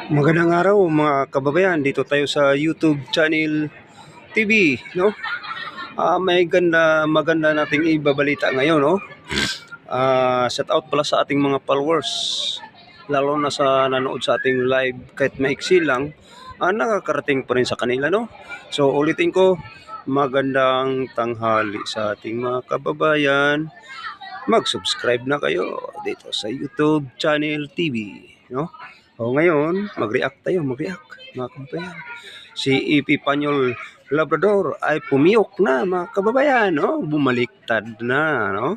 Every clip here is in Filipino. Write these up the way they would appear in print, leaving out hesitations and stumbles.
Magandang araw mga kababayan, dito tayo sa YouTube channel TV, no? Maganda nating ibabalita ngayon, no? Shout out pala sa ating mga followers, lalo na sa nanood sa ating live kahit maiksi lang, nakakarating pa rin sa kanila, no? So ulitin ko, magandang tanghali sa ating mga kababayan. Mag-subscribe na kayo dito sa YouTube channel TV, no? O ngayon, mag-react mga kababayan. Si EP Panyol Labrador ay pumiyok na mga kababayan, no? Bumaliktad na, no?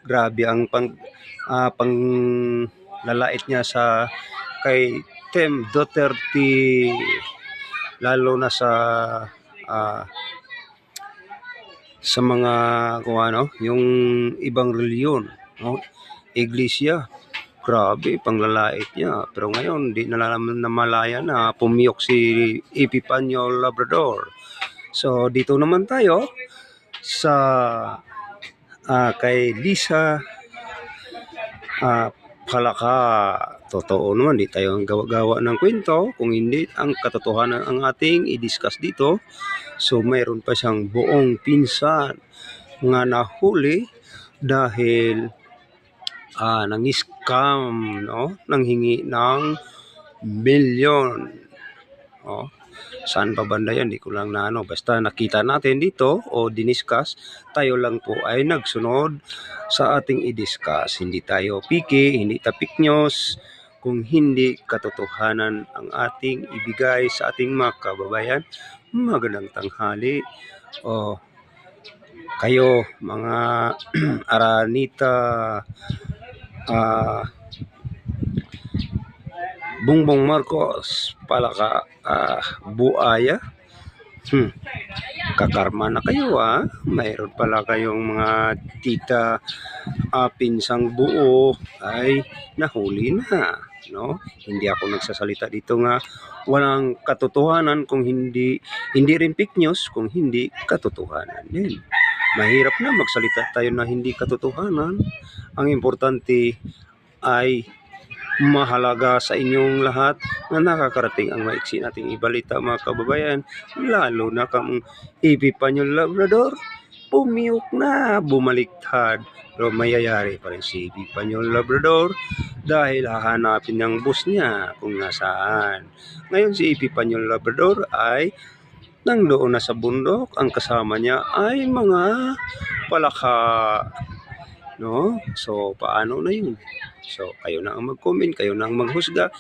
Grabe ang pang lalait niya kay Tem Duterte, lalo na ah, sa mga kung ano, yung ibang reliyon, no? Iglesia. Grabe, panglalait niya. Pero ngayon, di namalaya na pumiyok si EP Panyol Labrador. So, dito naman tayo sa kay Lisa Palaka. Totoo naman, di tayo gawa-gawa ng kwento. Kung hindi, ang katotohanan ang ating i-discuss dito. So, mayroon pa siyang buong pinsan nga nahuli dahil nang-scam, no? Nanghingi ng milyon. Oh, saan pa banda yan? Di ko lang na ano. Basta nakita natin dito o diniscuss, tayo lang po ay nagsunod sa ating i-discuss. Hindi tayo piki, hindi tapik news, kung hindi katotohanan ang ating ibigay sa ating mga kababayan. Magandang tanghali. O, kayo mga Aranita, Bongbong Marcos, Palaka, Buaya, kakarma na kayo mayroon pala kayong mga tita, pinsang buo ay nahuli na, no? Hindi ako nagsasalita dito nga walang katotohanan, kung hindi rin fake news, kung hindi katotohanan din. Mahirap na magsalita tayo na hindi katotohanan. Ang importante ay mahalaga sa inyong lahat na nakakarating ang maiksi nating ibalita mga kababayan, lalo na kang EP Panyol Labrador pumiyok na, bumaliktad. Pero mayayari pa rin si EP Panyol Labrador dahil hahanapin ng boss niya kung nasaan. Ngayon si EP Panyol Labrador ay nandoon na sa bundok. Ang kasama niya ay mga palaka, no? So paano na yun? So kayo na ang mag-comment, kayo na ang maghusga.